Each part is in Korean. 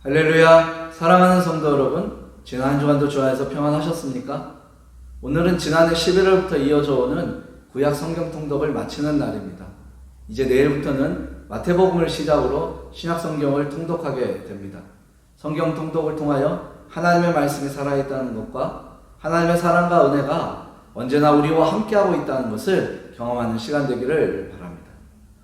할렐루야! 사랑하는 성도 여러분, 지난 한 주간도 주 안에서 평안하셨습니까? 오늘은 지난해 11월부터 이어져 오는 구약 성경 통독을 마치는 날입니다. 이제 내일부터는 마태복음을 시작으로 신약 성경을 통독하게 됩니다. 성경 통독을 통하여 하나님의 말씀이 살아있다는 것과 하나님의 사랑과 은혜가 언제나 우리와 함께하고 있다는 것을 경험하는 시간 되기를 바랍니다.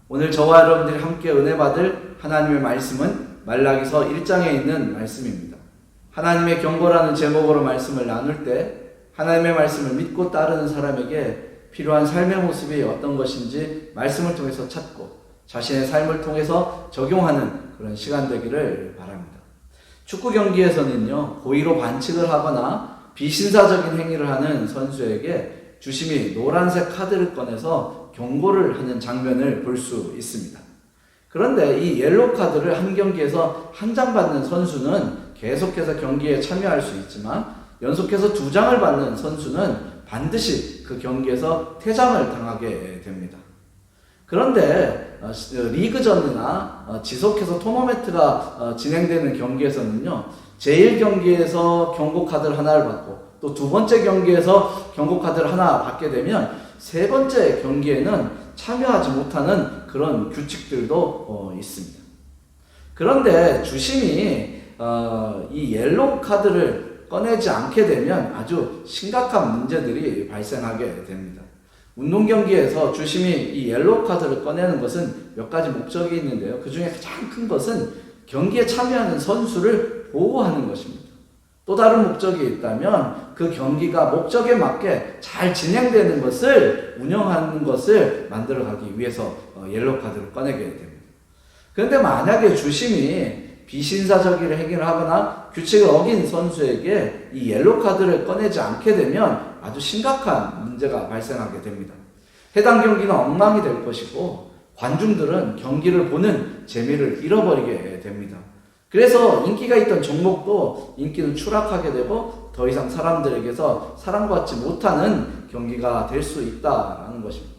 오늘 저와 여러분들이 함께 은혜 받을 하나님의 말씀은 말라기서 1장에 있는 말씀입니다. 하나님의 경고라는 제목으로 말씀을 나눌 때 하나님의 말씀을 믿고 따르는 사람에게 필요한 삶의 모습이 어떤 것인지 말씀을 통해서 찾고 자신의 삶을 통해서 적용하는 그런 시간 되기를 바랍니다. 축구 경기에서는요, 고의로 반칙을 하거나 비신사적인 행위를 하는 선수에게 주심이 노란색 카드를 꺼내서 경고를 하는 장면을 볼 수 있습니다. 그런데 이 옐로우 카드를 한 경기에서 한 장 받는 선수는 계속해서 경기에 참여할 수 있지만 연속해서 2장을 받는 선수는 반드시 그 경기에서 퇴장을 당하게 됩니다. 그런데 리그전이나 지속해서 토너먼트가 진행되는 경기에서는요, 제1경기에서 경고 카드를 하나를 받고 또 2번째 경기에서 경고 카드를 하나 받게 되면 3번째 경기에는 참여하지 못하는 그런 규칙들도 있습니다. 그런데 주심이 이 옐로우 카드를 꺼내지 않게 되면 아주 심각한 문제들이 발생하게 됩니다. 운동 경기에서 주심이 이 옐로우 카드를 꺼내는 것은 몇 가지 목적이 있는데요. 그 중에 가장 큰 것은 경기에 참여하는 선수를 보호하는 것입니다. 또 다른 목적이 있다면 그 경기가 목적에 맞게 잘 진행되는 것을 운영하는 것을 만들어가기 위해서 옐로우 카드를 꺼내게 됩니다. 그런데 만약에 주심이 비신사적인 행위를 하거나 규칙을 어긴 선수에게 이 옐로우 카드를 꺼내지 않게 되면 아주 심각한 문제가 발생하게 됩니다. 해당 경기는 엉망이 될 것이고 관중들은 경기를 보는 재미를 잃어버리게 됩니다. 그래서 인기가 있던 종목도 인기는 추락하게 되고 더 이상 사람들에게서 사랑받지 못하는 경기가 될 수 있다는 것입니다.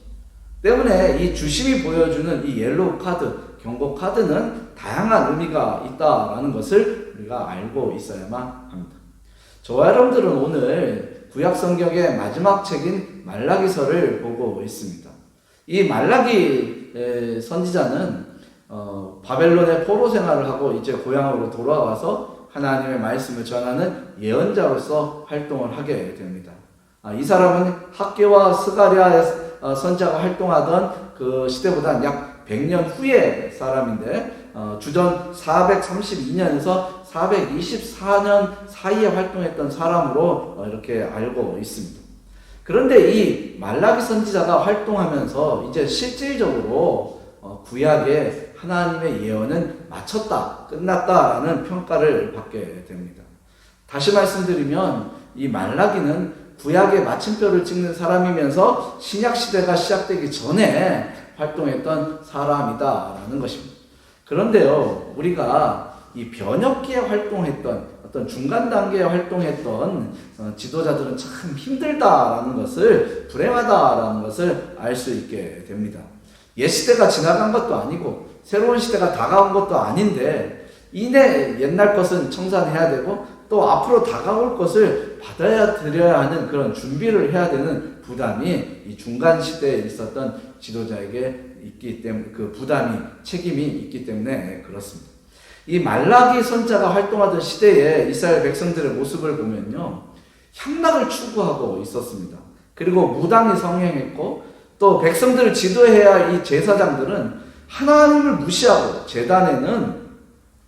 때문에 이 주심이 보여주는 이 옐로우 카드, 경고 카드는 다양한 의미가 있다는 것을 우리가 알고 있어야만 합니다. 저와 여러분들은 오늘 구약 성경의 마지막 책인 말라기서를 보고 있습니다. 이 말라기 선지자는 바벨론의 포로 생활을 하고 이제 고향으로 돌아와서 하나님의 말씀을 전하는 예언자로서 활동을 하게 됩니다. 이 사람은 학개와 스가랴 선지자가 활동하던 그 시대보다 약 100년 후의 사람인데 주전 432년에서 424년 사이에 활동했던 사람으로 이렇게 알고 있습니다. 그런데 이 말라기 선지자가 활동하면서 이제 실질적으로 구약의 하나님의 예언은 마쳤다, 끝났다라는 평가를 받게 됩니다. 다시 말씀드리면 이 말라기는 구약의 마침표를 찍는 사람이면서 신약 시대가 시작되기 전에 활동했던 사람이다라는 것입니다. 그런데요, 우리가 이 변혁기에 활동했던 어떤 중간 단계에 활동했던 지도자들은 참 힘들다라는 것을, 불행하다라는 것을 알 수 있게 됩니다. 옛 시대가 지나간 것도 아니고 새로운 시대가 다가온 것도 아닌데 이내 옛날 것은 청산해야 되고 또 앞으로 다가올 것을 받아들여야 하는 그런 준비를 해야 되는 부담이 이 중간 시대에 있었던 지도자에게 있기 때문에, 그 부담이, 책임이 있기 때문에 그렇습니다. 이 말라기 선지자가 활동하던 시대에 이스라엘 백성들의 모습을 보면요, 향락을 추구하고 있었습니다. 그리고 무당이 성행했고 또 백성들을 지도해야 할 이 제사장들은 하나님을 무시하고 제단에는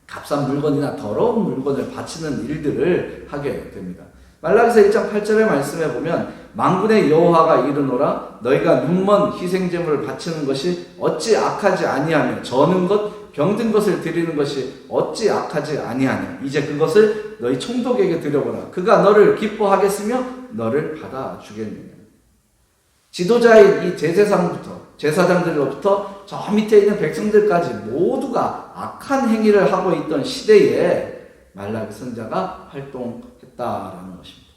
값싼 물건이나 더러운 물건을 바치는 일들을 하게 됩니다. 말라기서 1장 8절의 말씀에 보면 만군의 여호와가 이르노라 너희가 눈먼 희생제물을 바치는 것이 어찌 악하지 아니하며 저는 것 병든 것을 드리는 것이 어찌 악하지 아니하냐. 이제 그것을 너희 총독에게 드려보라. 그가 너를 기뻐하겠으며 너를 받아주겠느냐. 지도자인 이 제사장들로부터 저 밑에 있는 백성들까지 모두가 악한 행위를 하고 있던 시대에 말라기 선지자가 활동했다라는 것입니다.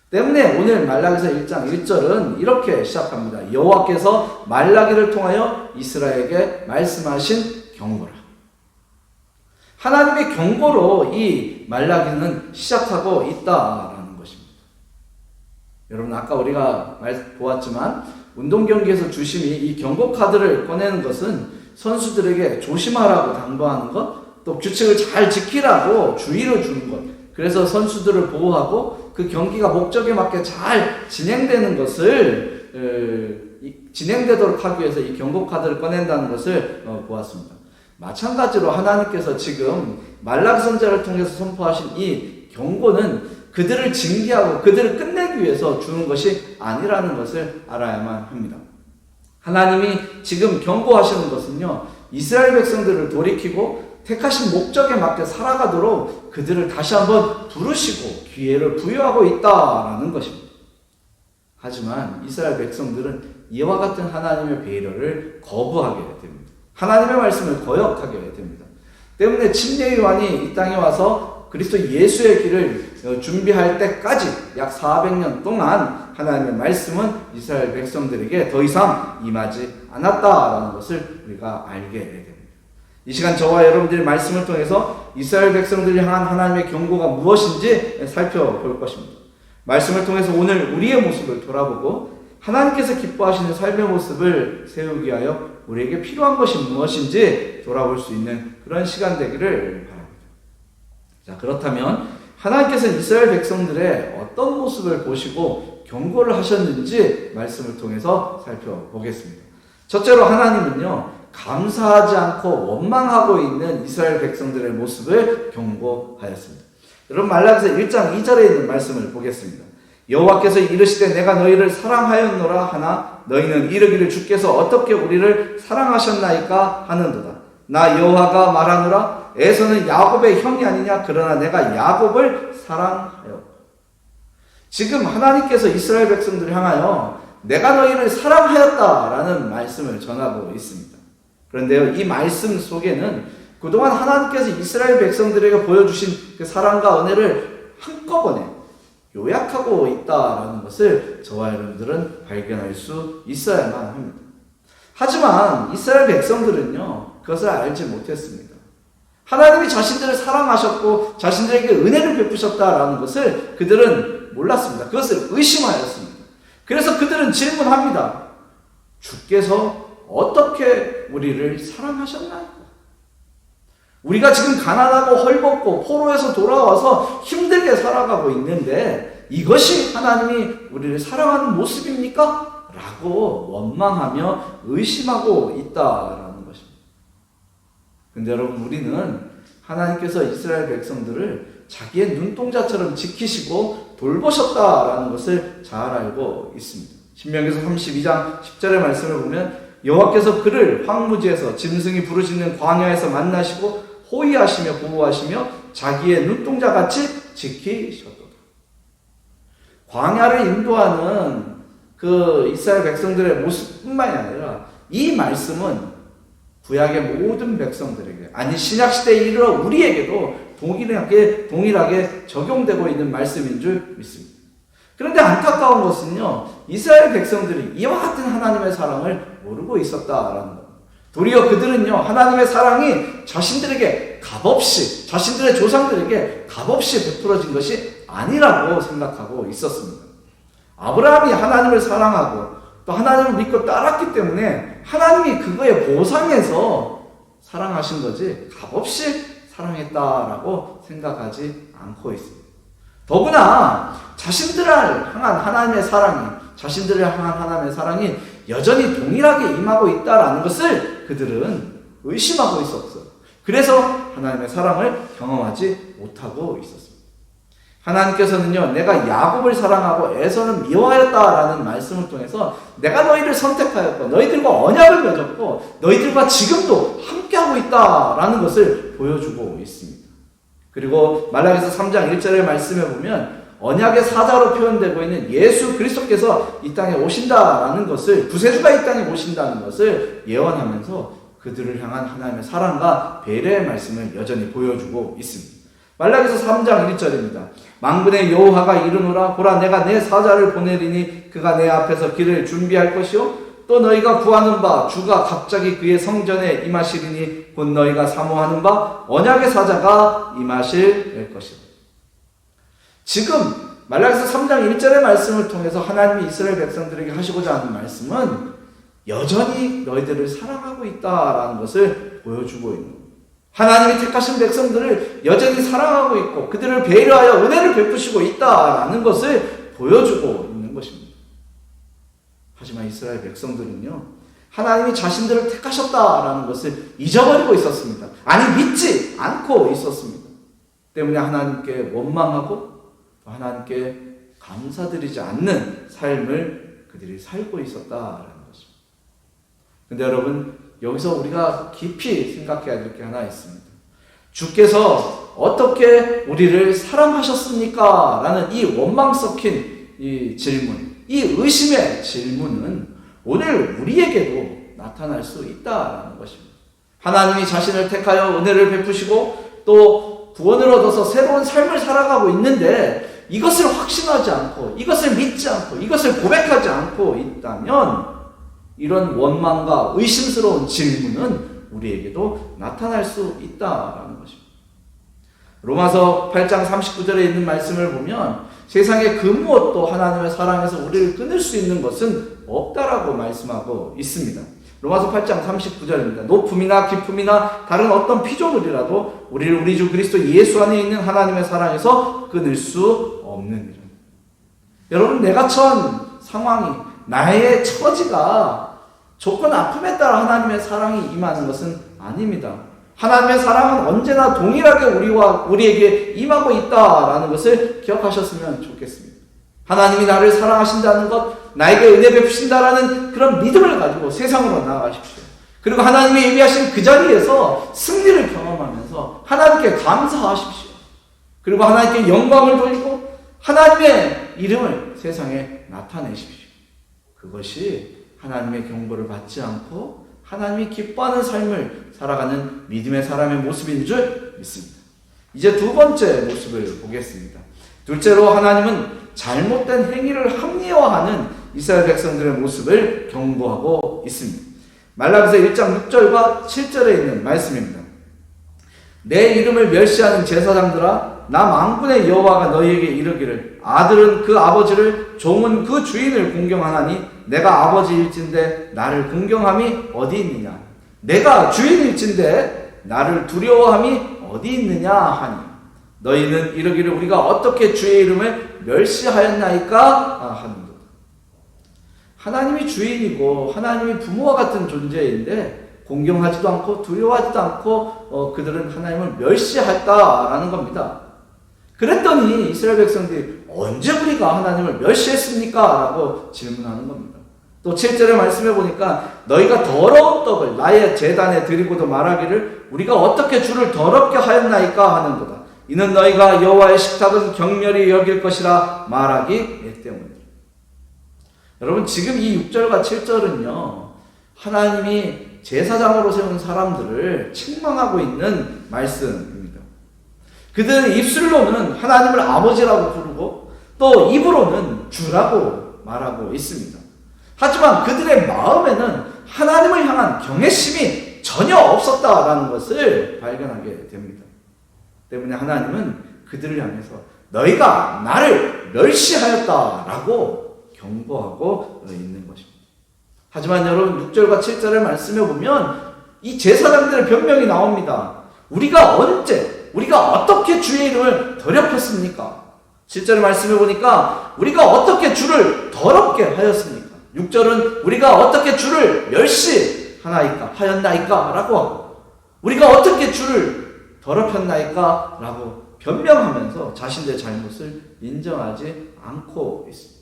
때문에 오늘 말라기서 1장 1절은 이렇게 시작합니다. 여호와께서 말라기를 통하여 이스라엘에게 말씀하신 경고라. 하나님의 경고로 이 말라기는 시작하고 있다라는 것입니다. 여러분, 아까 우리가 보았지만 운동 경기에서 주심이 이 경고 카드를 꺼내는 것은 선수들에게 조심하라고 당부하는 것, 또 규칙을 잘 지키라고 주의를 주는 것, 그래서 선수들을 보호하고 그 경기가 목적에 맞게 잘 진행되는 것을 진행되도록 하기 위해서 이 경고 카드를 꺼낸다는 것을 보았습니다. 마찬가지로 하나님께서 지금 말라기 선지자를 통해서 선포하신 이 경고는 그들을 징계하고 그들을 끝내기 위해서 주는 것이 아니라는 것을 알아야만 합니다. 하나님이 지금 경고하시는 것은요, 이스라엘 백성들을 돌이키고 택하신 목적에 맞게 살아가도록 그들을 다시 한번 부르시고 기회를 부여하고 있다라는 것입니다. 하지만 이스라엘 백성들은 이와 같은 하나님의 배려를 거부하게 됩니다. 하나님의 말씀을 거역하게 됩니다. 때문에 침례 요한이 이 땅에 와서 그리스도 예수의 길을 준비할 때까지 약 400년 동안 하나님의 말씀은 이스라엘 백성들에게 더 이상 임하지 않았다라는 것을 우리가 알게 됩니다. 이 시간 저와 여러분들의 말씀을 통해서 이스라엘 백성들을 향한 하나님의 경고가 무엇인지 살펴볼 것입니다. 말씀을 통해서 오늘 우리의 모습을 돌아보고 하나님께서 기뻐하시는 삶의 모습을 세우기 위하여 우리에게 필요한 것이 무엇인지 돌아볼 수 있는 그런 시간 되기를 바랍니다. 자, 그렇다면 하나님께서는 이스라엘 백성들의 어떤 모습을 보시고 경고를 하셨는지 말씀을 통해서 살펴보겠습니다. 첫째로 하나님은요, 감사하지 않고 원망하고 있는 이스라엘 백성들의 모습을 경고하였습니다. 여러분, 말라기서 1장 2절에 있는 말씀을 보겠습니다. 여호와께서 이르시되 내가 너희를 사랑하였노라 하나 너희는 이르기를 주께서 어떻게 우리를 사랑하셨나이까 하는도다. 나 여호와가 말하노라 에서는 야곱의 형이 아니냐 그러나 내가 야곱을 사랑하였다. 지금 하나님께서 이스라엘 백성들을 향하여 내가 너희를 사랑하였다라는 말씀을 전하고 있습니다. 그런데요, 이 말씀 속에는 그동안 하나님께서 이스라엘 백성들에게 보여주신 그 사랑과 은혜를 한꺼번에 요약하고 있다라는 것을 저와 여러분들은 발견할 수 있어야만 합니다. 하지만 이스라엘 백성들은요, 그것을 알지 못했습니다. 하나님이 자신들을 사랑하셨고 자신들에게 은혜를 베푸셨다라는 것을 그들은 몰랐습니다. 그것을 의심하였습니다. 그래서 그들은 질문합니다. 주께서 어떻게 우리를 사랑하셨나요? 우리가 지금 가난하고 헐벗고 포로에서 돌아와서 힘들게 살아가고 있는데 이것이 하나님이 우리를 사랑하는 모습입니까? 라고 원망하며 의심하고 있다라는 것입니다. 근데 여러분, 우리는 하나님께서 이스라엘 백성들을 자기의 눈동자처럼 지키시고 돌보셨다라는 것을 잘 알고 있습니다. 신명기서 32장 10절의 말씀을 보면 여호와께서 그를 황무지에서 짐승이 부르짖는 광야에서 만나시고 호위하시며 보호하시며 자기의 눈동자같이 지키셨도다. 광야를 인도하는 그 이스라엘 백성들의 모습뿐만이 아니라 이 말씀은 구약의 모든 백성들에게, 아니 신약시대에 이르러 우리에게도 동일하게 적용되고 있는 말씀인 줄 믿습니다. 그런데 안타까운 것은요, 이스라엘 백성들이 이와 같은 하나님의 사랑을 모르고 있었다라는 겁니다. 도리어 그들은요, 하나님의 사랑이 자신들에게 값없이, 자신들의 조상들에게 값없이 베풀어진 것이 아니라고 생각하고 있었습니다. 아브라함이 하나님을 사랑하고 또 하나님을 믿고 따랐기 때문에 하나님이 그거에 보상해서 사랑하신 거지 값없이 사랑했다라고 생각하지 않고 있습니다. 더구나 자신들을 향한 하나님의 사랑이, 자신들을 향한 하나님의 사랑이 여전히 동일하게 임하고 있다라는 것을 그들은 의심하고 있었어요. 그래서 하나님의 사랑을 경험하지 못하고 있었습니다. 하나님께서는요, 내가 야곱을 사랑하고 에서는 미워하였다라는 말씀을 통해서 내가 너희를 선택하였고 너희들과 언약을 맺었고 너희들과 지금도 함께하고 있다라는 것을 보여주고 있습니다. 그리고 말라기서 3장 1절의 말씀에 보면 언약의 사자로 표현되고 있는 예수 그리스도께서 이 땅에 오신다라는 것을, 구세주가 이 땅에 오신다는 것을 예언하면서 그들을 향한 하나님의 사랑과 배려의 말씀을 여전히 보여주고 있습니다. 말라기서 3장 1절입니다. 만군의 여호와가 이르노라 보라 내가 내 사자를 보내리니 그가 내 앞에서 길을 준비할 것이요 또 너희가 구하는 바 주가 갑자기 그의 성전에 임하시리니 곧 너희가 사모하는 바 언약의 사자가 임하실 것이다. 지금 말라기서 3장 1절의 말씀을 통해서 하나님이 이스라엘 백성들에게 하시고자 하는 말씀은 여전히 너희들을 사랑하고 있다라는 것을 보여주고 있는 거예요. 하나님이 택하신 백성들을 여전히 사랑하고 있고 그들을 배려하여 은혜를 베푸시고 있다라는 것을 보여주고 있는 것입니다. 하지만 이스라엘 백성들은요, 하나님이 자신들을 택하셨다라는 것을 잊어버리고 있었습니다. 아니, 믿지 않고 있었습니다. 때문에 하나님께 원망하고 하나님께 감사드리지 않는 삶을 그들이 살고 있었다라는 것입니다. 근데 여러분, 여기서 우리가 깊이 생각해야 될 게 하나 있습니다. 주께서 어떻게 우리를 사랑하셨습니까? 라는 이 원망 섞인 이 질문, 이 의심의 질문은 오늘 우리에게도 나타날 수 있다라는 것입니다. 하나님이 자신을 택하여 은혜를 베푸시고 또 구원을 얻어서 새로운 삶을 살아가고 있는데 이것을 확신하지 않고 이것을 믿지 않고 이것을 고백하지 않고 있다면 이런 원망과 의심스러운 질문은 우리에게도 나타날 수 있다라는 것입니다. 로마서 8장 39절에 있는 말씀을 보면 세상에 그 무엇도 하나님의 사랑에서 우리를 끊을 수 있는 것은 없다라고 말씀하고 있습니다. 로마서 8장 39절입니다. 높음이나 깊음이나 다른 어떤 피조물이라도 우리를 우리 주 그리스도 예수 안에 있는 하나님의 사랑에서 끊을 수 없느니라. 여러분, 내가 처한 상황이, 나의 처지가 조건 아픔에 따라 하나님의 사랑이 임하는 것은 아닙니다. 하나님의 사랑은 언제나 동일하게 우리에게 임하고 있다라는 것을 기억하셨으면 좋겠습니다. 하나님이 나를 사랑하신다는 것, 나에게 은혜 베푸신다라는 그런 믿음을 가지고 세상으로 나아가십시오. 그리고 하나님이 예비하신 그 자리에서 승리를 경험하면서 하나님께 감사하십시오. 그리고 하나님께 영광을 돌리고 하나님의 이름을 세상에 나타내십시오. 그것이 하나님의 경고를 받지 않고 하나님이 기뻐하는 삶을 살아가는 믿음의 사람의 모습인 줄 믿습니다. 이제 두 번째 모습을 보겠습니다. 둘째로 하나님은 잘못된 행위를 합리화하는 이스라엘 백성들의 모습을 경고하고 있습니다. 말라기서 1장 6절과 7절에 있는 말씀입니다. 내 이름을 멸시하는 제사장들아, 나 만군의 여호와가 너희에게 이르기를 아들은 그 아버지를, 종은 그 주인을 공경하나니 내가 아버지일진데 나를 공경함이 어디 있느냐? 내가 주인일진데 나를 두려워함이 어디 있느냐 하니 너희는 이르기를 우리가 어떻게 주의 이름을 멸시하였나이까 하는도다. 하나님이 주인이고 하나님이 부모와 같은 존재인데 공경하지도 않고 두려워하지도 않고 그들은 하나님을 멸시했다라는 겁니다. 그랬더니 이스라엘 백성들이 언제 우리가 하나님을 멸시했습니까? 라고 질문하는 겁니다. 또 7절의 말씀해 보니까 너희가 더러운 떡을 나의 제단에 드리고도 말하기를 우리가 어떻게 주를 더럽게 하였나이까 하는도다. 이는 너희가 여호와의 식탁은 경멸히 여길 것이라 말하기 때문이다. 여러분, 지금 이 6절과 7절은요, 하나님이 제사장으로 세운 사람들을 책망하고 있는 말씀입니다. 그들은 입술로는 하나님을 아버지라고 부르고 또 입으로는 주라고 말하고 있습니다. 하지만 그들의 마음에는 하나님을 향한 경외심이 전혀 없었다라는 것을 발견하게 됩니다. 때문에 하나님은 그들을 향해서 너희가 나를 멸시하였다라고 경고하고 있는 것입니다. 하지만 여러분, 6절과 7절의 말씀에 보면 이 제사장들의 변명이 나옵니다. 우리가 어떻게 주의 이름을 더럽혔습니까? 7절의 말씀에 보니까 우리가 어떻게 주를 더럽게 하였습니까? 6절은 우리가 어떻게 주를 멸시하였나이까 라고 하고 우리가 어떻게 주를 더럽혔나이까 라고 변명하면서 자신들의 잘못을 인정하지 않고 있습니다.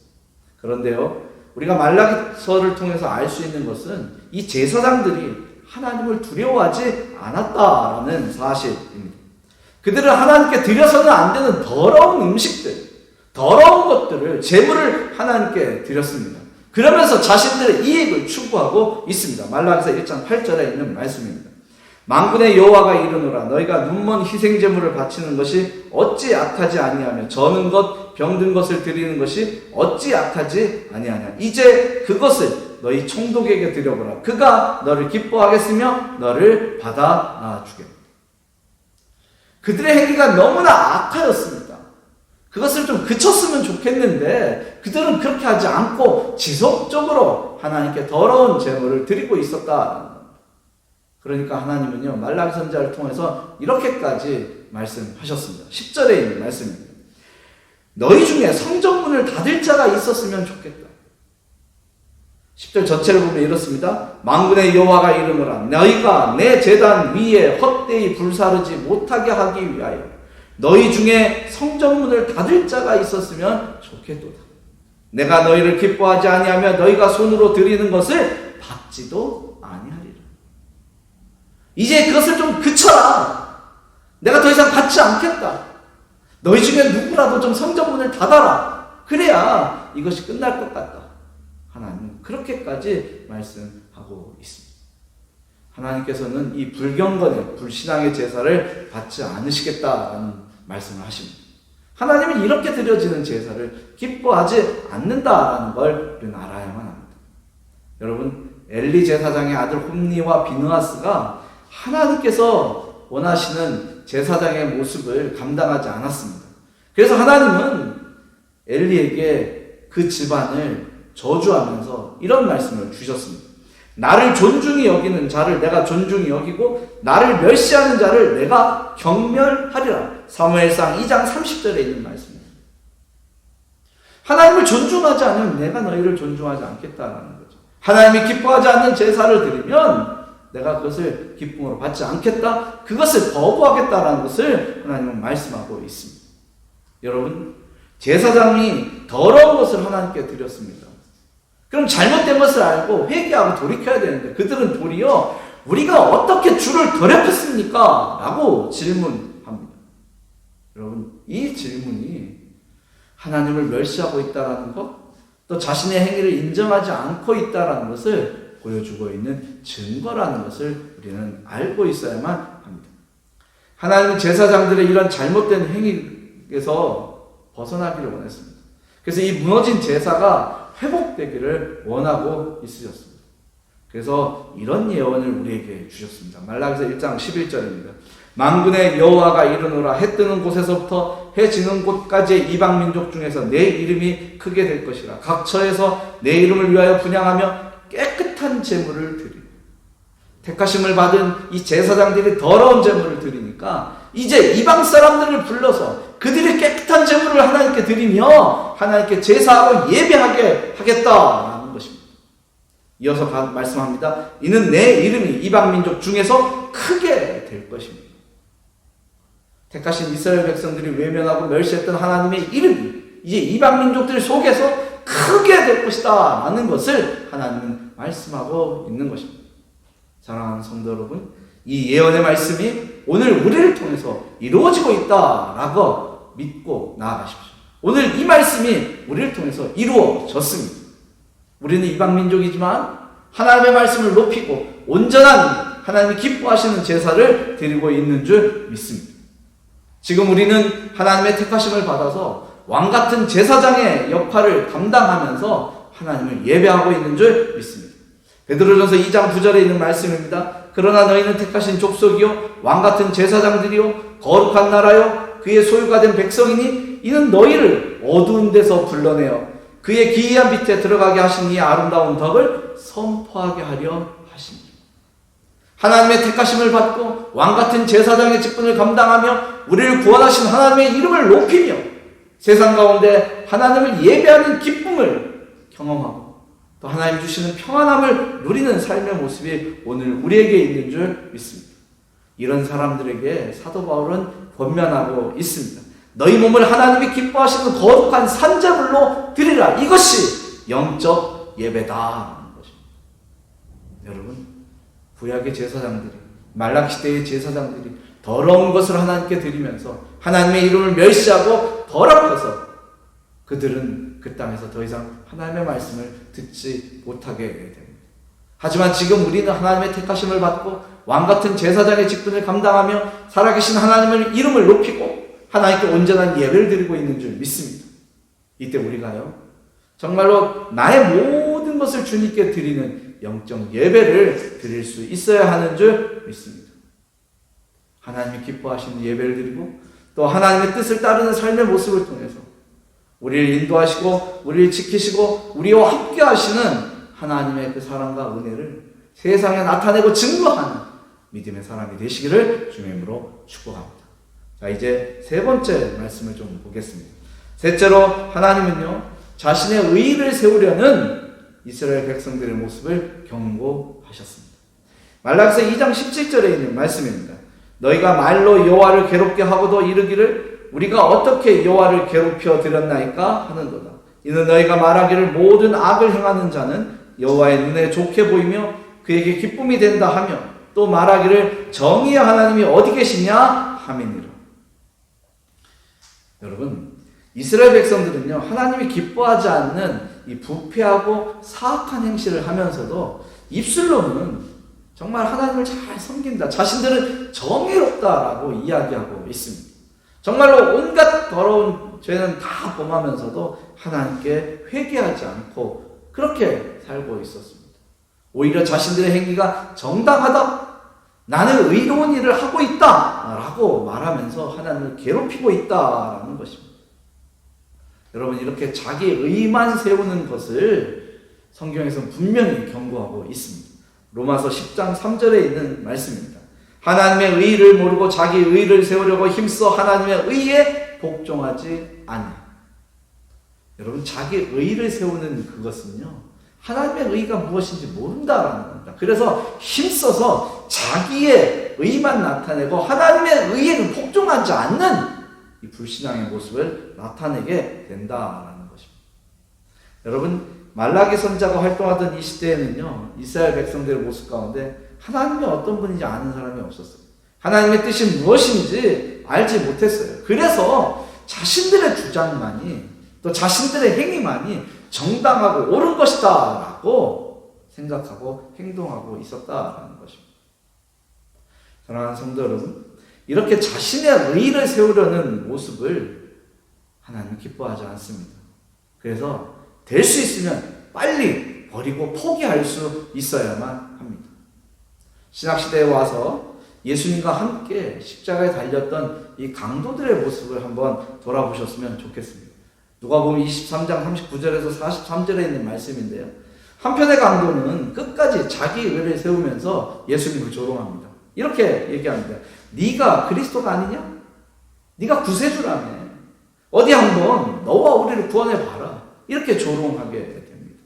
그런데요, 우리가 말라기서를 통해서 알 수 있는 것은 이 제사장들이 하나님을 두려워하지 않았다라는 사실입니다. 그들은 하나님께 드려서는 안 되는 더러운 음식들, 더러운 것들을, 제물을 하나님께 드렸습니다. 그러면서 자신들의 이익을 추구하고 있습니다. 말라기서 1장 8절에 있는 말씀입니다. 만군의 여호와가 이르노라 너희가 눈먼 희생제물을 바치는 것이 어찌 악하지 아니하며 저는 것 병든 것을 드리는 것이 어찌 악하지 아니하냐. 이제 그것을 너희 총독에게 드려보라. 그가 너를 기뻐하겠으며 너를 받아주겠다. 그들의 행위가 너무나 악하였습니다. 그것을 좀 그쳤으면 좋겠는데 그들은 그렇게 하지 않고 지속적으로 하나님께 더러운 제물을 드리고 있었다. 그러니까 하나님은요, 말라기 선지자를 통해서 이렇게까지 말씀하셨습니다. 10절에 있는 말씀입니다. 너희 중에 성전문을 닫을 자가 있었으면 좋겠다. 10절 전체를 보면 이렇습니다. 만군의 여호와가 이르노라. 너희가 내 제단 위에 헛되이 불사르지 못하게 하기 위하여 너희 중에 성전문을 닫을 자가 있었으면 좋겠도다. 내가 너희를 기뻐하지 아니하며 너희가 손으로 드리는 것을 받지도 아니하리라. 이제 그것을 좀 그쳐라. 내가 더 이상 받지 않겠다. 너희 중에 누구라도 좀 성전문을 닫아라. 그래야 이것이 끝날 것 같다. 하나님은 그렇게까지 말씀하고 있습니다. 하나님께서는 이 불경건의 불신앙의 제사를 받지 않으시겠다라는 말씀을 하십니다. 하나님은 이렇게 드려지는 제사를 기뻐하지 않는다라는 걸 우리는 알아야만 합니다. 여러분, 엘리 제사장의 아들 홈니와 비느하스가 하나님께서 원하시는 제사장의 모습을 감당하지 않았습니다. 그래서 하나님은 엘리에게 그 집안을 저주하면서 이런 말씀을 주셨습니다. 나를 존중히 여기는 자를 내가 존중히 여기고 나를 멸시하는 자를 내가 경멸하리라. 사무엘상 2장 30절에 있는 말씀입니다. 하나님을 존중하지 않으면 내가 너희를 존중하지 않겠다라는 거죠. 하나님이 기뻐하지 않는 제사를 드리면 내가 그것을 기쁨으로 받지 않겠다. 그것을 거부하겠다라는 것을 하나님은 말씀하고 있습니다. 여러분, 제사장이 더러운 것을 하나님께 드렸습니다. 그럼 잘못된 것을 알고 회개하고 돌이켜야 되는데 그들은 도리어 우리가 어떻게 주를 더럽혔습니까? 라고 질문합니다. 여러분, 이 질문이 하나님을 멸시하고 있다는 것, 또 자신의 행위를 인정하지 않고 있다는 것을 보여주고 있는 증거라는 것을 우리는 알고 있어야만 합니다. 하나님은 제사장들의 이런 잘못된 행위에서 벗어나기를 원했습니다. 그래서 이 무너진 제사가 회복되기를 원하고 있으셨습니다. 그래서 이런 예언을 우리에게 주셨습니다. 말라기서 1장 11절입니다. 만군의 여호와가 이르노라. 해 뜨는 곳에서부터 해 지는 곳까지의 이방 민족 중에서 내 이름이 크게 될 것이라. 각 처에서 내 이름을 위하여 분향하며 깨끗한 제물을 드리고. 택하심을 받은 이 제사장들이 더러운 제물을 드리니까 이제 이방 사람들을 불러서 그들이 깨끗한 제물을 하나님께 드리며 하나님께 제사하고 예배하게 하겠다라는 것입니다. 이어서 말씀합니다. 이는 내 이름이 이방 민족 중에서 크게 될 것입니다. 택하신 이스라엘 백성들이 외면하고 멸시했던 하나님의 이름이 이제 이방 민족들 속에서 크게 될 것이다 라는 것을 하나님은 말씀하고 있는 것입니다. 사랑하는 성도 여러분, 이 예언의 말씀이 오늘 우리를 통해서 이루어지고 있다라고 믿고 나아가십시오. 오늘 이 말씀이 우리를 통해서 이루어졌습니다. 우리는 이방 민족이지만 하나님의 말씀을 높이고 온전한 하나님이 기뻐하시는 제사를 드리고 있는 줄 믿습니다. 지금 우리는 하나님의 택하심을 받아서 왕같은 제사장의 역할을 감당하면서 하나님을 예배하고 있는 줄 믿습니다. 베드로전서 2장 9절에 있는 말씀입니다. 그러나 너희는 택하신 족속이요 왕같은 제사장들이요 거룩한 나라요 그의 소유가 된 백성이니 이는 너희를 어두운 데서 불러내어 그의 기이한 빛에 들어가게 하신 이 아름다운 덕을 선포하게 하려 하십니다. 하나님의 택하심을 받고 왕같은 제사장의 직분을 감당하며 우리를 구원하신 하나님의 이름을 높이며 세상 가운데 하나님을 예배하는 기쁨을 경험하고 또 하나님 주시는 평안함을 누리는 삶의 모습이 오늘 우리에게 있는 줄 믿습니다. 이런 사람들에게 사도 바울은 권면하고 있습니다. 너희 몸을 하나님이 기뻐하시는 거룩한 산제물로 드리라. 이것이 영적 예배다. 여러분, 구약의 제사장들이, 말라기 시대의 제사장들이 더러운 것을 하나님께 드리면서 하나님의 이름을 멸시하고 더럽혀서 그들은 그 땅에서 더 이상 하나님의 말씀을 듣지 못하게 됩니다. 하지만 지금 우리는 하나님의 택하심을 받고 왕같은 제사장의 직분을 감당하며 살아계신 하나님의 이름을 높이고 하나님께 온전한 예배를 드리고 있는 줄 믿습니다. 이때 우리가요, 정말로 나의 모든 모든 것을 주님께 드리는 영적 예배를 드릴 수 있어야 하는 줄 믿습니다. 하나님이 기뻐하시는 예배를 드리고 또 하나님의 뜻을 따르는 삶의 모습을 통해서 우리를 인도하시고 우리를 지키시고 우리와 함께 하시는 하나님의 그 사랑과 은혜를 세상에 나타내고 증거하는 믿음의 사람이 되시기를 주님의 이름으로 축복합니다. 자, 이제 세 번째 말씀을 좀 보겠습니다. 셋째로 하나님은요, 자신의 의의를 세우려는 이스라엘 백성들의 모습을 경고하셨습니다. 말라기서 2장 17절에 있는 말씀입니다. 너희가 말로 여호와를 괴롭게 하고도 이르기를 우리가 어떻게 여호와를 괴롭혀 드렸나이까 하는도다. 이는 너희가 말하기를 모든 악을 행하는 자는 여호와의 눈에 좋게 보이며 그에게 기쁨이 된다 하며 또 말하기를 정의의 하나님이 어디 계시냐 함이니라. 여러분, 이스라엘 백성들은요, 하나님이 기뻐하지 않는 이 부패하고 사악한 행실을 하면서도 입술로는 정말 하나님을 잘 섬긴다, 자신들은 정의롭다라고 이야기하고 있습니다. 정말로 온갖 더러운 죄는 다 범하면서도 하나님께 회개하지 않고 그렇게 살고 있었습니다. 오히려 자신들의 행위가 정당하다, 나는 의로운 일을 하고 있다 라고 말하면서 하나님을 괴롭히고 있다라는 것입니다. 여러분, 이렇게 자기 의만 세우는 것을 성경에서는 분명히 경고하고 있습니다. 로마서 10장 3절에 있는 말씀입니다. 하나님의 의를 모르고 자기 의를 세우려고 힘써 하나님의 의에 복종하지 않아. 여러분, 자기 의를 세우는 그것은요, 하나님의 의가 무엇인지 모른다라는 겁니다. 그래서 힘써서 자기의 의만 나타내고 하나님의 의에는 복종하지 않는 이 불신앙의 모습을 나타내게 된다라는 것입니다. 여러분, 말라기 선지자가 활동하던 이 시대에는요, 이스라엘 백성들의 모습 가운데 하나님이 어떤 분인지 아는 사람이 없었어요. 하나님의 뜻이 무엇인지 알지 못했어요. 그래서 자신들의 주장만이, 또 자신들의 행위만이 정당하고 옳은 것이다 라고 생각하고 행동하고 있었다라는 것입니다. 사랑하는 성도 여러분, 이렇게 자신의 의의를 세우려는 모습을 하나님은 기뻐하지 않습니다. 그래서 될 수 있으면 빨리 버리고 포기할 수 있어야만 합니다. 신학시대에 와서 예수님과 함께 십자가에 달렸던 이 강도들의 모습을 한번 돌아보셨으면 좋겠습니다. 누가복음 23장 39절에서 43절에 있는 말씀인데요. 한편의 강도는 끝까지 자기 의를 세우면서 예수님을 조롱합니다. 이렇게 얘기합니다. 네가 그리스도가 아니냐? 네가 구세주라며. 어디 한번 너와 우리를 구원해 봐라. 이렇게 조롱하게 됩니다.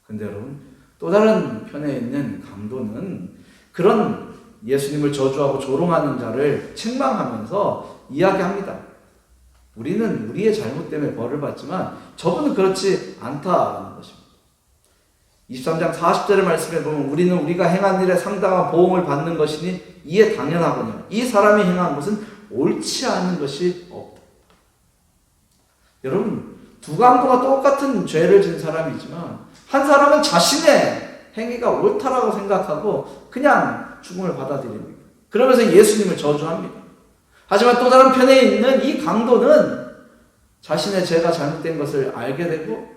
근데 여러분, 또 다른 편에 있는 강도는 그런 예수님을 저주하고 조롱하는 자를 책망하면서 이야기합니다. 우리는 우리의 잘못 때문에 벌을 받지만 저분은 그렇지 않다라는 것입니다. 23장 40절의 말씀에 보면 우리는 우리가 행한 일에 상당한 보응을 받는 것이니 이에 당연하거니와 이 사람이 행한 것은 옳지 않은 것이 없다. 여러분, 두 강도가 똑같은 죄를 지은 사람이지만 한 사람은 자신의 행위가 옳다라고 생각하고 그냥 죽음을 받아들입니다. 그러면서 예수님을 저주합니다. 하지만 또 다른 편에 있는 이 강도는 자신의 죄가 잘못된 것을 알게 되고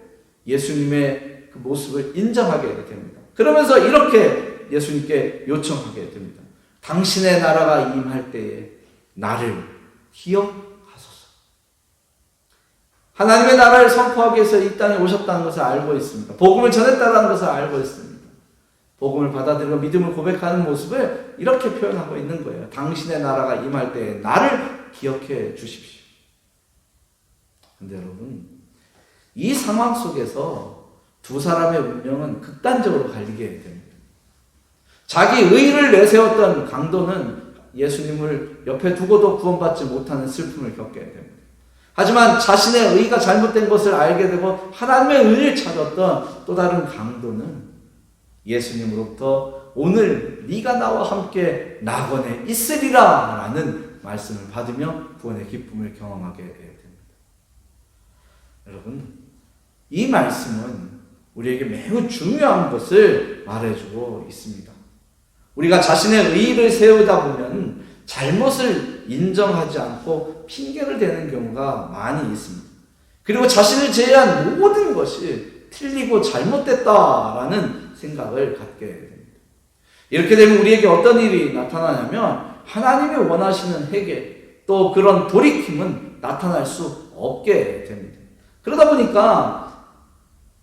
예수님의 그 모습을 인정하게 됩니다. 그러면서 이렇게 예수님께 요청하게 됩니다. 당신의 나라가 임할 때에 나를 기억하소서. 하나님의 나라를 선포하기 위해서 이 땅에 오셨다는 것을 알고 있습니다. 복음을 전했다는 것을 알고 있습니다. 복음을 받아들이고 믿음을 고백하는 모습을 이렇게 표현하고 있는 거예요. 당신의 나라가 임할 때에 나를 기억해 주십시오. 그런데 여러분, 이 상황 속에서 두 사람의 운명은 극단적으로 갈리게 됩니다. 자기 의의를 내세웠던 강도는 예수님을 옆에 두고도 구원받지 못하는 슬픔을 겪게 됩니다. 하지만 자신의 의의가 잘못된 것을 알게 되고 하나님의 의를 찾았던 또 다른 강도는 예수님으로부터 오늘 네가 나와 함께 낙원에 있으리라 라는 말씀을 받으며 구원의 기쁨을 경험하게 됩니다. 여러분, 이 말씀은 우리에게 매우 중요한 것을 말해주고 있습니다. 우리가 자신의 의의를 세우다 보면 잘못을 인정하지 않고 핑계를 대는 경우가 많이 있습니다. 그리고 자신을 제외한 모든 것이 틀리고 잘못됐다라는 생각을 갖게 됩니다. 이렇게 되면 우리에게 어떤 일이 나타나냐면 하나님이 원하시는 회개 또 그런 돌이킴은 나타날 수 없게 됩니다. 그러다 보니까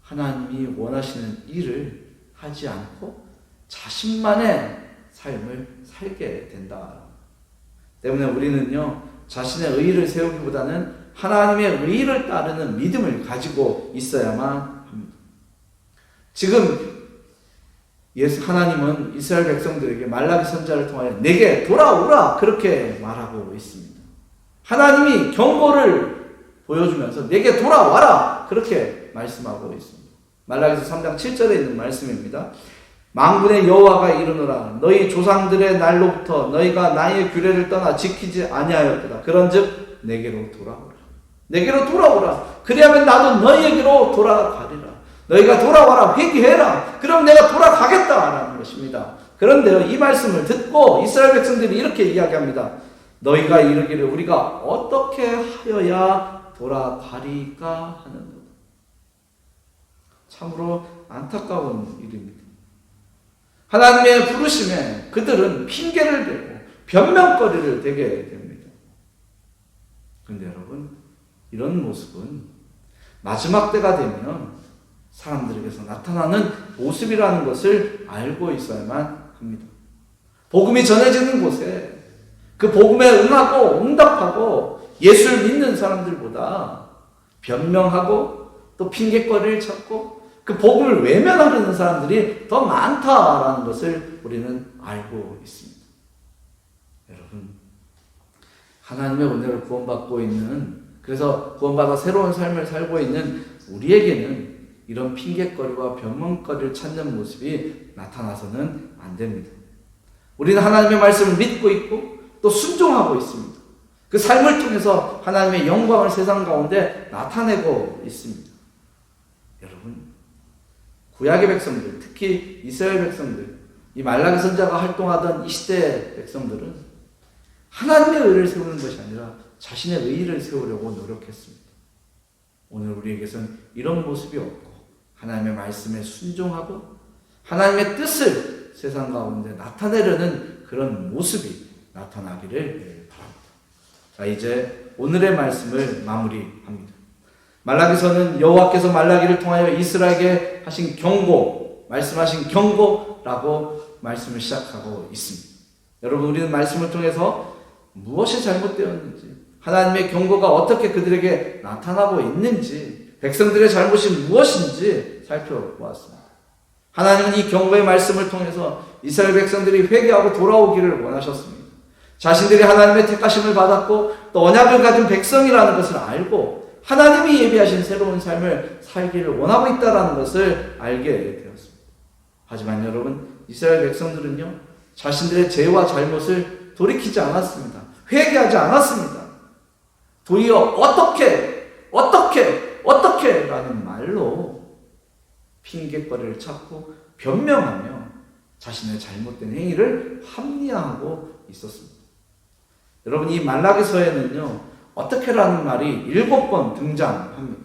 하나님이 원하시는 일을 하지 않고 자신만의 삶을 살게 된다. 때문에 우리는요, 자신의 의의를 세우기보다는 하나님의 의의를 따르는 믿음을 가지고 있어야만 합니다. 지금 하나님은 이스라엘 백성들에게 말라기 선지자를 통하여 내게 돌아오라 그렇게 말하고 있습니다. 하나님이 경고를 보여주면서 내게 돌아와라 그렇게 말씀하고 있습니다. 말라기서 3장 7절에 있는 말씀입니다. 만군의 여호와가 이르노라 너희 조상들의 날로부터 너희가 나의 규례를 떠나 지키지 아니하였도다. 그런즉 내게로 돌아오라. 내게로 돌아오라. 그리하면 나도 너희에게로 돌아가리라. 너희가 돌아와라. 회개해라. 그럼 내가 돌아가겠다라는 것입니다. 그런데요, 이 말씀을 듣고 이스라엘 백성들이 이렇게 이야기합니다. 너희가 이르기를 우리가 어떻게 하여야 돌아가리까 하는 것. 참으로 안타까운 일입니다. 하나님의 부르심에 그들은 핑계를 대고 변명거리를 대게 됩니다. 그런데 여러분, 이런 모습은 마지막 때가 되면 사람들에게서 나타나는 모습이라는 것을 알고 있어야만 합니다. 복음이 전해지는 곳에 그 복음에 응하고 응답하고 예수를 믿는 사람들보다 변명하고 또 핑계거리를 찾고 그 복음을 외면하려는 사람들이 더 많다라는 것을 우리는 알고 있습니다. 여러분, 하나님의 은혜를 구원받고 있는, 그래서 구원받아 새로운 삶을 살고 있는 우리에게는 이런 핑계거리와 변명거리를 찾는 모습이 나타나서는 안 됩니다. 우리는 하나님의 말씀을 믿고 있고 또 순종하고 있습니다. 그 삶을 통해서 하나님의 영광을 세상 가운데 나타내고 있습니다. 여러분, 구약의 백성들, 특히 이스라엘 백성들, 이 말라기 선지자가 활동하던 이 시대 백성들은 하나님의 의를 세우는 것이 아니라 자신의 의를 세우려고 노력했습니다. 오늘 우리에게서는 이런 모습이 없고 하나님의 말씀에 순종하고 하나님의 뜻을 세상 가운데 나타내려는 그런 모습이 나타나기를 바랍니다. 자, 이제 오늘의 말씀을 마무리합니다. 말라기서는 여호와께서 말라기를 통하여 이스라엘에게 하신 경고, 말씀하신 경고라고 말씀을 시작하고 있습니다. 여러분, 우리는 말씀을 통해서 무엇이 잘못되었는지, 하나님의 경고가 어떻게 그들에게 나타나고 있는지, 백성들의 잘못이 무엇인지 살펴보았습니다. 하나님은 이 경고의 말씀을 통해서 이스라엘 백성들이 회개하고 돌아오기를 원하셨습니다. 자신들이 하나님의 택하심을 받았고 또 언약을 가진 백성이라는 것을 알고 하나님이 예비하신 새로운 삶을 살기를 원하고 있다는 것을 알게 되었습니다. 하지만 여러분, 이스라엘 백성들은요, 자신들의 죄와 잘못을 돌이키지 않았습니다. 회개하지 않았습니다. 도리어 어떻게 라는 말로 핑계거리를 찾고 변명하며 자신의 잘못된 행위를 합리화하고 있었습니다. 여러분, 이 말라기서에는요, 어떻게라는 말이 7번 등장합니다.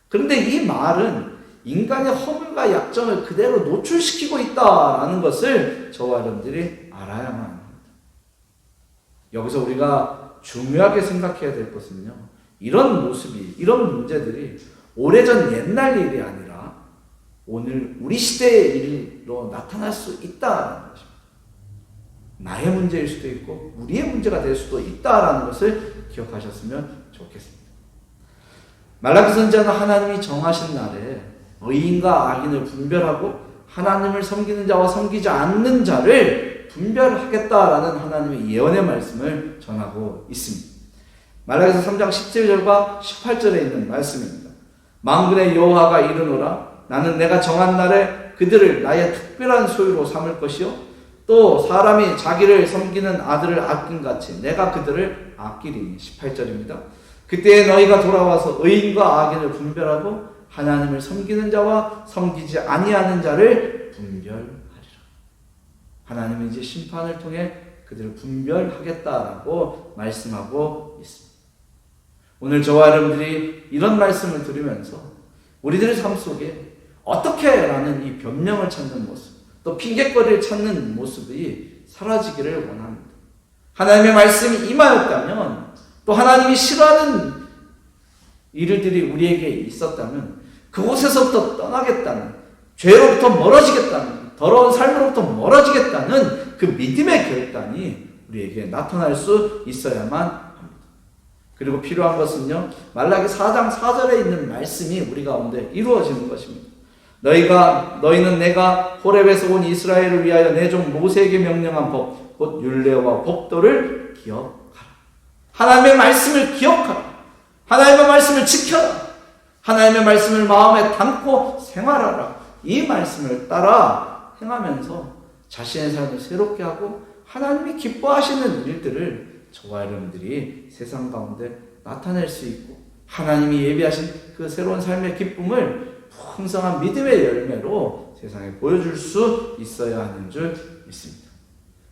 그런데 이 말은 인간의 허물과 약점을 그대로 노출시키고 있다는 것을 저와 여러분들이 알아야만 합니다. 여기서 우리가 중요하게 생각해야 될 것은요, 이런 모습이, 이런 문제들이 오래전 옛날 일이 아니라 오늘 우리 시대의 일로 나타날 수 있다는 것입니다. 나의 문제일 수도 있고 우리의 문제가 될 수도 있다는 것을 기억하셨으면 좋겠습니다. 말라기 선지자는 하나님이 정하신 날에 의인과 악인을 분별하고 하나님을 섬기는 자와 섬기지 않는 자를 분별하겠다라는 하나님의 예언의 말씀을 전하고 있습니다. 말라기서 3장 17절과 18절에 있는 말씀입니다. 만군의 여호와가 이르노라 나는 내가 정한 날에 그들을 나의 특별한 소유로 삼을 것이요 또 사람이 자기를 섬기는 아들을 아낀같이 내가 그들을 아끼리니. 18절입니다. 그때 너희가 돌아와서 의인과 악인을 분별하고 하나님을 섬기는 자와 섬기지 아니하는 자를 분별하리라. 하나님은 이제 심판을 통해 그들을 분별하겠다라고 말씀하고 있습니다. 오늘 저와 여러분들이 이런 말씀을 들으면서 우리들의 삶 속에 어떻게 라는 이 변명을 찾는 모습, 또 핑계거리를 찾는 모습이 사라지기를 원합니다. 하나님의 말씀이 임하였다면, 또 하나님이 싫어하는 일들이 우리에게 있었다면 그곳에서부터 떠나겠다는, 죄로부터 멀어지겠다는, 더러운 삶으로부터 멀어지겠다는 그 믿음의 결단이 우리에게 나타날 수 있어야만 합니다. 그리고 필요한 것은요, 말라기 4장 4절에 있는 말씀이 우리 가운데 이루어지는 것입니다. 너희는 내가 호렙에서 온 이스라엘을 위하여 내 종 모세에게 명령한 법, 곧 율례와 법도를 기억하라. 하나님의 말씀을 기억하라. 하나님의 말씀을 지켜라. 하나님의 말씀을 마음에 담고 생활하라. 이 말씀을 따라 행하면서 자신의 삶을 새롭게 하고 하나님이 기뻐하시는 일들을 저와 여러분들이 세상 가운데 나타낼 수 있고, 하나님이 예비하신 그 새로운 삶의 기쁨을 풍성한 믿음의 열매로 세상에 보여줄 수 있어야 하는 줄 믿습니다.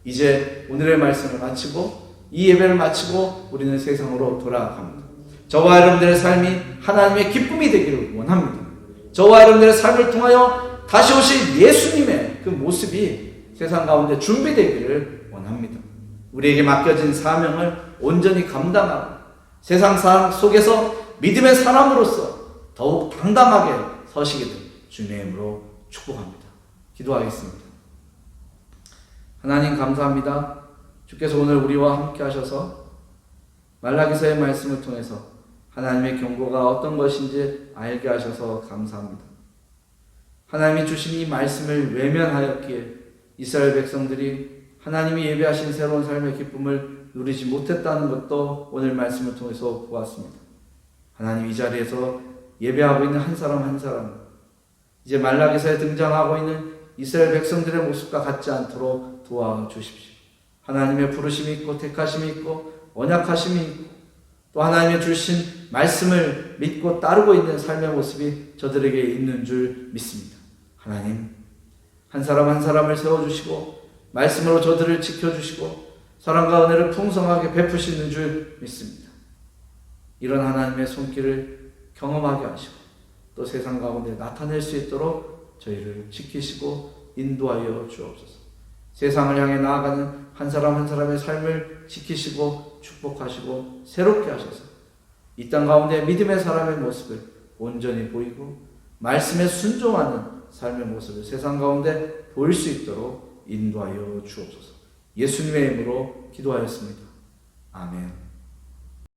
이제 오늘의 말씀을 마치고 이 예배를 마치고 우리는 세상으로 돌아갑니다. 저와 여러분들의 삶이 하나님의 기쁨이 되기를 원합니다. 저와 여러분들의 삶을 통하여 다시 오실 예수님의 그 모습이 세상 가운데 준비되기를 원합니다. 우리에게 맡겨진 사명을 온전히 감당하고 세상 사람 속에서 믿음의 사람으로서 더욱 당당하게 서시게 된 주님의 이름으로 축복합니다. 기도하겠습니다. 하나님 감사합니다. 주께서 오늘 우리와 함께 하셔서 말라기서의 말씀을 통해서 하나님의 경고가 어떤 것인지 알게 하셔서 감사합니다. 하나님이 주신 이 말씀을 외면하였기에 이스라엘 백성들이 하나님이 예배하신 새로운 삶의 기쁨을 누리지 못했다는 것도 오늘 말씀을 통해서 보았습니다. 하나님, 이 자리에서 예배하고 있는 한 사람 한 사람, 이제 말라기서에 등장하고 있는 이스라엘 백성들의 모습과 같지 않도록 도와주십시오. 하나님의 부르심이 있고 택하심이 있고 언약하심이 있고 또 하나님의 주신 말씀을 믿고 따르고 있는 삶의 모습이 저들에게 있는 줄 믿습니다. 하나님, 한 사람 한 사람을 세워주시고 말씀으로 저들을 지켜주시고 사랑과 은혜를 풍성하게 베푸시는 줄 믿습니다. 이런 하나님의 손길을 경험하게 하시고 또 세상 가운데 나타낼 수 있도록 저희를 지키시고 인도하여 주옵소서. 세상을 향해 나아가는 한 사람 한 사람의 삶을 지키시고 축복하시고 새롭게 하셔서 이 땅 가운데 믿음의 사람의 모습을 온전히 보이고 말씀에 순종하는 삶의 모습을 세상 가운데 보일 수 있도록 인도하여 주옵소서. 예수님의 이름으로 기도하였습니다. 아멘.